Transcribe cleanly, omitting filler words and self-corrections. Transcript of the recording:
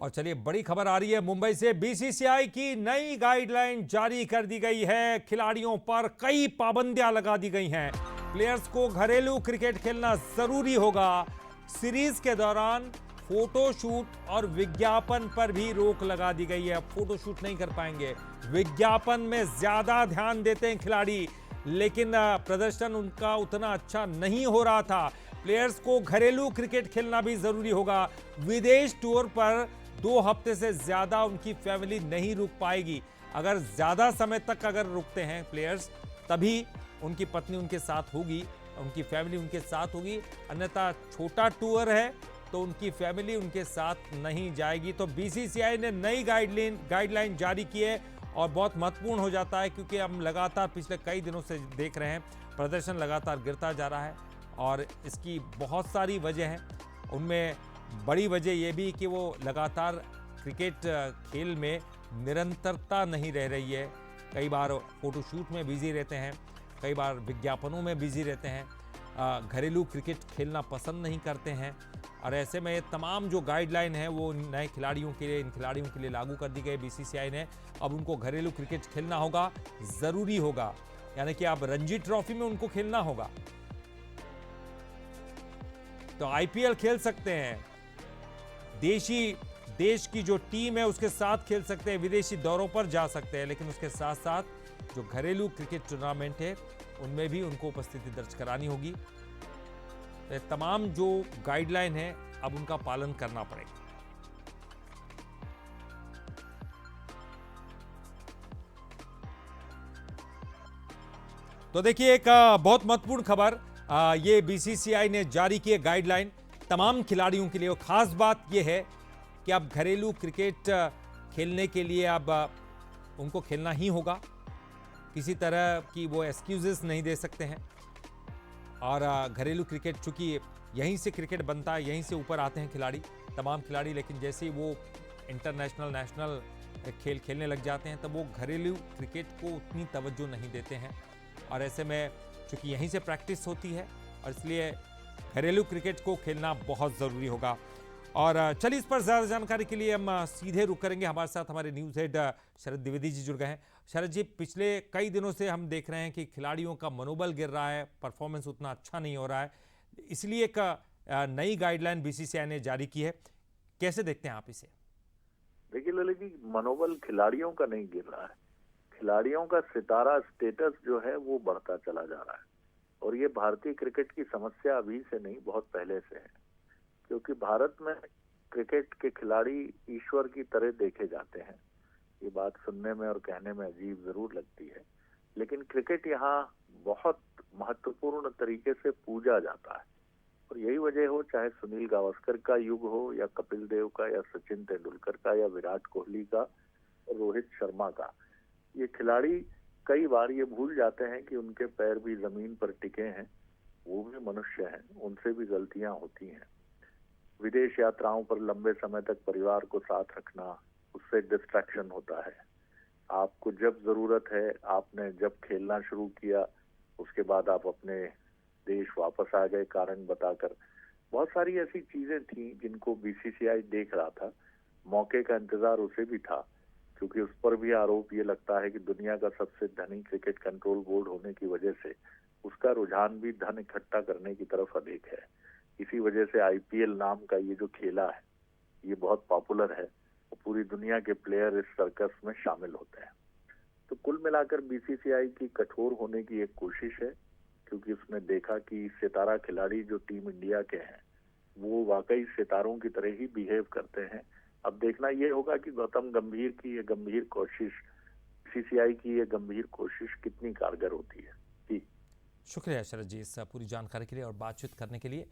और चलिए बड़ी खबर आ रही है मुंबई से। बीसीसीआई की नई गाइडलाइन जारी कर दी गई है। खिलाड़ियों पर कई पाबंदियां लगा दी गई हैं। प्लेयर्स को घरेलू क्रिकेट खेलना जरूरी होगा। सीरीज के दौरान फोटोशूट और विज्ञापन पर भी रोक लगा दी गई है। फोटोशूट नहीं कर पाएंगे। विज्ञापन में ज्यादा ध्यान देते हैं खिलाड़ी, लेकिन प्रदर्शन उनका उतना अच्छा नहीं हो रहा था। प्लेयर्स को घरेलू क्रिकेट खेलना भी जरूरी होगा। विदेश टूर पर 2 हफ्ते से ज्यादा उनकी फैमिली नहीं रुक पाएगी। अगर ज्यादा समय तक अगर रुकते हैं प्लेयर्स, तभी उनकी पत्नी उनके साथ होगी, उनकी फैमिली उनके साथ होगी। अन्यथा छोटा टूर है तो उनकी फैमिली उनके साथ नहीं जाएगी। तो बीसीसीआई ने नई गाइडलाइन जारी की है और बहुत महत्वपूर्ण हो जाता है, क्योंकि हम लगातार पिछले कई दिनों से देख रहे हैं प्रदर्शन लगातार गिरता जा रहा है और इसकी बहुत सारी वजह हैं। उनमें बड़ी वजह यह भी कि वो लगातार क्रिकेट खेल में निरंतरता नहीं रह रही है। कई बार फोटोशूट में बिजी रहते हैं, कई बार विज्ञापनों में बिजी रहते हैं, घरेलू क्रिकेट खेलना पसंद नहीं करते हैं। और ऐसे में तमाम जो गाइडलाइन है वो नए खिलाड़ियों के लिए, इन खिलाड़ियों के लिए लागू कर दी गई बीसीसीआई ने। अब उनको घरेलू क्रिकेट खेलना होगा, ज़रूरी होगा, यानी कि अब रणजी ट्रॉफी में उनको खेलना होगा तो आईपीएल खेल सकते हैं। देश की जो टीम है उसके साथ खेल सकते हैं, विदेशी दौरों पर जा सकते हैं, लेकिन उसके साथ साथ जो घरेलू क्रिकेट टूर्नामेंट है उनमें भी उनको उपस्थिति दर्ज करानी होगी। तो तमाम जो गाइडलाइन है अब उनका पालन करना पड़ेगा। तो देखिए एक बहुत महत्वपूर्ण खबर, ये बीसीसीआई ने जारी की है गाइडलाइन तमाम खिलाड़ियों के लिए। और खास बात यह है कि अब घरेलू क्रिकेट खेलने के लिए अब उनको खेलना ही होगा। किसी तरह की वो एक्सक्यूजेस नहीं दे सकते हैं। और घरेलू क्रिकेट, चूंकि यहीं से क्रिकेट बनता है, यहीं से ऊपर आते हैं खिलाड़ी, तमाम खिलाड़ी, लेकिन जैसे ही वो इंटरनेशनल नेशनल खेल खेलने लग जाते हैं तब वो घरेलू क्रिकेट को उतनी तवज्जो नहीं देते हैं। और ऐसे में चूंकि यहीं से प्रैक्टिस होती है और इसलिए घरेलू क्रिकेट को खेलना बहुत ज़रूरी होगा। और चलिए इस पर ज़्यादा जानकारी के लिए हम सीधे रुक करेंगे। हमारे साथ हमारे न्यूज़ हेड शरद द्विवेदी जी जुड़ गए हैं। शरद जी, पिछले कई दिनों से हम देख रहे हैं कि खिलाड़ियों का मनोबल गिर रहा है, परफॉर्मेंस उतना अच्छा नहीं हो रहा है, इसलिए एक नई गाइडलाइन बीसीसीआई ने जारी की है। कैसे देखते हैं आप इसे? देखिए ललित जी, मनोबल खिलाड़ियों का नहीं गिर रहा है, खिलाड़ियों का सितारा स्टेटस जो है वो बढ़ता चला जा रहा है। और ये भारतीय क्रिकेट की समस्या अभी से नहीं, बहुत पहले से है। क्योंकि भारत में क्रिकेट के खिलाड़ी ईश्वर की तरह देखे जाते हैं। ये बात सुनने में और कहने में अजीब जरूर लगती है, लेकिन क्रिकेट यहाँ बहुत महत्वपूर्ण तरीके से पूजा जाता है। और यही वजह हो, चाहे सुनील गावस्कर का युग हो या कपिल देव का या सचिन तेंदुलकर का या विराट कोहली का, रोहित शर्मा का, ये खिलाड़ी कई बार ये भूल जाते हैं कि उनके पैर भी जमीन पर टिके हैं, वो भी मनुष्य हैं, उनसे भी गलतियां होती हैं। विदेश यात्राओं पर लंबे समय तक परिवार को साथ रखना, उससे डिस्ट्रैक्शन होता है। आपको जब जरूरत है, आपने जब खेलना शुरू किया, उसके बाद आप अपने देश वापस आ गए कारण बताकर। बहुत सारी ऐसी चीजें थी जिनको बीसीसीआई देख रहा था। मौके का इंतजार उसे भी था, क्योंकि उस पर भी आरोप ये लगता है कि दुनिया का सबसे धनी क्रिकेट कंट्रोल बोर्ड होने की वजह से उसका रुझान भी धन इकट्ठा करने की तरफ अधिक है। इसी वजह से आईपीएल नाम का ये जो खेला है ये बहुत पॉपुलर है और पूरी दुनिया के प्लेयर इस सर्कस में शामिल होते हैं। तो कुल मिलाकर बीसीसीआई की कठोर होने की एक कोशिश है, क्योंकि उसने देखा कि सितारा खिलाड़ी जो टीम इंडिया के हैं वो वाकई सितारों की तरह ही बिहेव करते हैं। अब देखना यह होगा कि गौतम गंभीर की ये गंभीर कोशिश, बीसीसीआई की ये गंभीर कोशिश कितनी कारगर होती है। जी शुक्रिया शरद जी इस पूरी जानकारी के लिए और बातचीत करने के लिए।